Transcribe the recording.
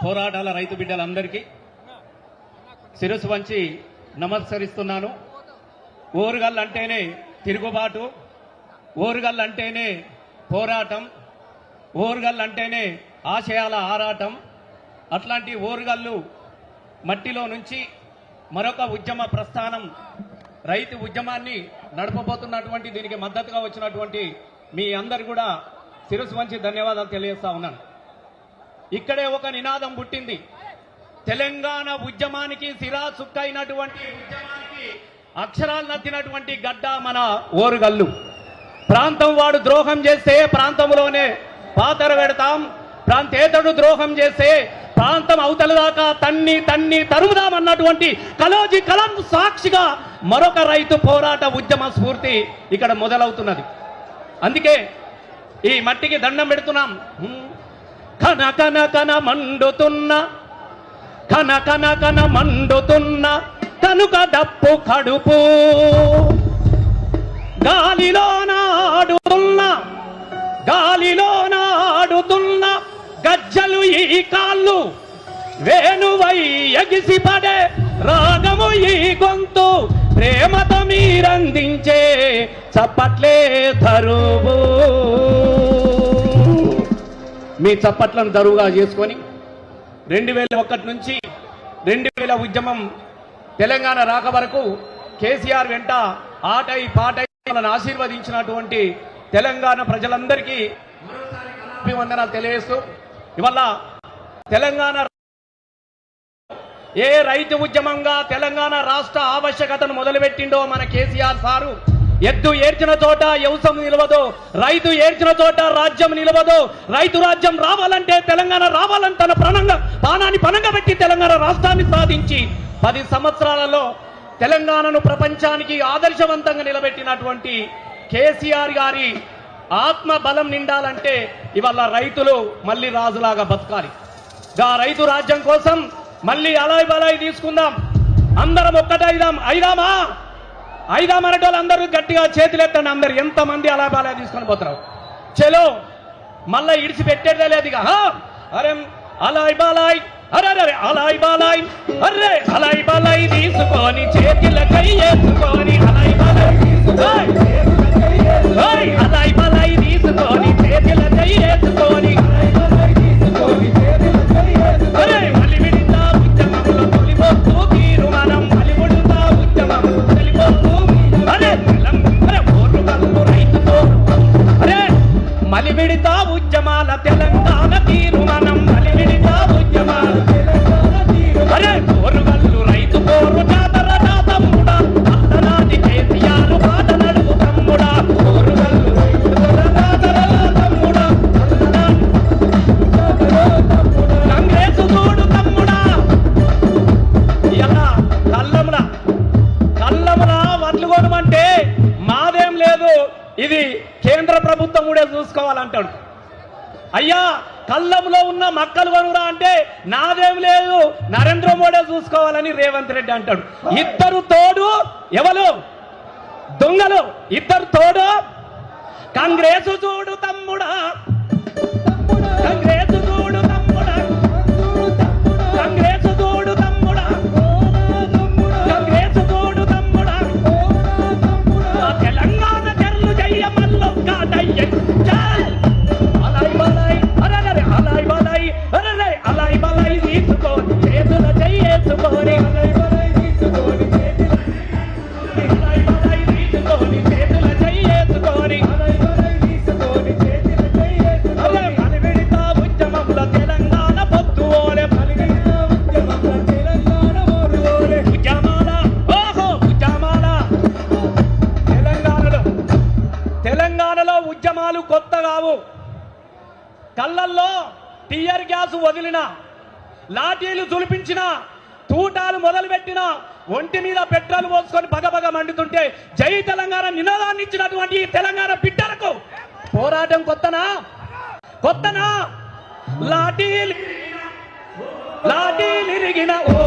పోరాటాల రైతు బిడ్డలందరికీ శిరస్సు వంచి నమస్కరిస్తున్నాను. ఓరుగల్ అంటేనే తిరుగుబాటు, ఓరుగల్ అంటేనే పోరాటం, ఓరుగల్ అంటేనే ఆశయాల ఆరాటం. అట్లాంటి ఓరుగల్లు మట్టిలో నుంచి మరొక ఉద్యమ ప్రస్థానం, రైతు ఉద్యమాన్ని నడపబోతున్నటువంటి దీనికి మద్దతుగా వచ్చినటువంటి మీ అందరు కూడా శిరస్సు వంచి ధన్యవాదాలు తెలియజేస్తా ఉన్నాను. ఇక్కడే ఒక నినాదం పుట్టింది. తెలంగాణ ఉద్యమానికి సిరాసుక్కైనటువంటి ఉద్యమానికి అక్షరాలు నత్తినటువంటి గడ్డ మన ఓరుగల్లు. ప్రాంతం వాడు ద్రోహం చేస్తే ప్రాంతంలోనే పాతర పెడతాం, ప్రాంతేతడు ద్రోహం చేస్తే ప్రాంతం అవతల దాకా తన్ని తరుముదామన్నటువంటి కలోజీ కలం సాక్షిగా మరొక రైతు పోరాట ఉద్యమ స్ఫూర్తి ఇక్కడ మొదలవుతున్నది. అందుకే ఈ మట్టికి దండం పెడుతున్నాం. కన కన కన మండుతున్న, కన కన కన మండుతున్న కనుక డప్పు కడుపు, గాలిలో నాడుతున్న, గాలిలో నాడుతున్న గజ్జలు ఈ కాళ్ళు, వేణువై ఎగిసిపడే రాగము ఈ గొంతు, ప్రేమతో మీరందించే చప్పట్లే తరువు. మీ చప్పట్లను దరువుగా చేసుకొని 2001 నుంచి 2000 ఉద్యమం తెలంగాణ రాక వరకు కేసీఆర్ వెంట ఆటై పాటై మనల్ని ఆశీర్వదించినటువంటి తెలంగాణ ప్రజలందరికీ అభివందనాలు తెలియజేస్తూ, ఇవాళ తెలంగాణ ఏ రైతు ఉద్యమంగా తెలంగాణ రాష్ట్ర ఆవశ్యకతను మొదలుపెట్టిండో మన కేసీఆర్ సారు, ఎద్దు ఏడ్చిన చోట వ్యవసాయం నిలవదు, రైతు ఏడ్చిన చోట రాజ్యం నిలవదు, రైతు రాజ్యం రావాలంటే తెలంగాణ రావాలని తన ప్రాణాన్ని పణంగా పెట్టి తెలంగాణ రాష్ట్రాన్ని సాధించి 10 సంవత్సరాలలో తెలంగాణను ప్రపంచానికి ఆదర్శవంతంగా నిలబెట్టినటువంటి కేసీఆర్ గారి ఆత్మ బలం నిండాలంటే ఇవాళ రైతులు మళ్ళీ రాజులాగా బతకాలి. గా రైతు రాజ్యం కోసం మళ్ళీ అలాయ్ బలాయి తీసుకుందాం, అందరం అయిదామా అనేటోళ్ళు అందరూ గట్టిగా చేతులెత్తండి. అందరు ఎంతమంది అలా బాలా తీసుకొని పోతారు? చలో మళ్ళా ఇడిచి పెట్టేదే లేదు. ఇక అరే అలాయ్ బాలాయ్, అరే అరే అలాయ్ బాలాయ్, అర్రే అలాయ్ బాలాయ్ తీసుకొని చేతుల కై వేసుకొని, అలాయ్ బాలాయ్ అలాయ్ బాలాయ్ తీసుకొని చేతుల కై వేసుకొని, అరే మళ్ళీ విడితా ఉద్యమంలో తొలిపోతూ తీరు మనం మళ్ళీ విడుతా ఉద్యమం తొలిపోతూ, అరే ఓరుగల్లు రైతుతో, అరే మళ్ళీ విడితా ఉద్యమాల తెలంగాణ తీరు మనం, మళ్ళీ విడితా ఉద్యమాల తెలంగాణ తీరు, అరే ఓరుగల్లు రైతు పోరు జాతర నా తమ్ముడా, అత్తనాటి కేసీఆర్ బాట నడుపు తమ్ముడా, ఓరుగల్లు రైతు జాతర నా తమ్ముడా, కాంగ్రెస్ తోడు తమ్ముడా. ఇలా కల్లములా వడ్లు కొనమంటే మాదేం లేదు, ఇది కేంద్ర ప్రభుత్వం కూడా చూసుకోవాలంటాడు. అయ్యా కల్లంలో ఉన్న మక్కలు కొనురా అంటే నాదేం లేదు, నరేంద్ర మోడీ చూసుకోవాలని రేవంత్ రెడ్డి అంటాడు. ఇద్దరు తోడు ఎవరు? దొంగలు. ఇద్దరు తోడు కాంగ్రెస్ చూడు తమ్ముడా, కాంగ్రెస్ చూడు తమ్ముడా, కాంగ్రెస్ చూడు తమ్ముడా, కాంగ్రెస్ చూడు తమ్ముడా, తెలంగాణ చెర్లు చెయ్య మల్లొక్క దయ్య చాల్, అలాయ్ బలాయ్ అరే అలాయ్ బలాయ్, అరే అలాయ్ బలాయ్ తీసుకొని చేతుల చెయ్యేసుకొని, అలాయ్ బలాయ్ తీసుకొని అలాయ్ బలాయ్ తీసుకొని చేతుల చెయ్యేసుకొని, అలాయ్ బలాయ్ తీసుకొని చేతుల చెయ్యేసుకొని, అరే మలి విడితా ఉద్యమంలో తెలంగాణ పొద్దువోలే, మలి విడితా ఉద్యమంలో తెలంగాణ ఓరువోలే, ఉద్యమాల ఓహో ఉద్యమాల. తెలంగాణలో ఉద్యమాలు కొత్త కావు. కళ్ళల్లో టియర్ గ్యాస్ వదిలిన, లాఠీలు తులిపించిన, తూటాలు మొదలుపెట్టిన, ఒంటి మీద పెట్రోల్ పోసుకొని బగబగ మండుతుంటే జై తెలంగాణ నినాదాన్ని ఇచ్చినటువంటి తెలంగాణ బిడ్డలకు పోరాటం కొత్తనా? లాఠీలు ఇరిగిన ఓ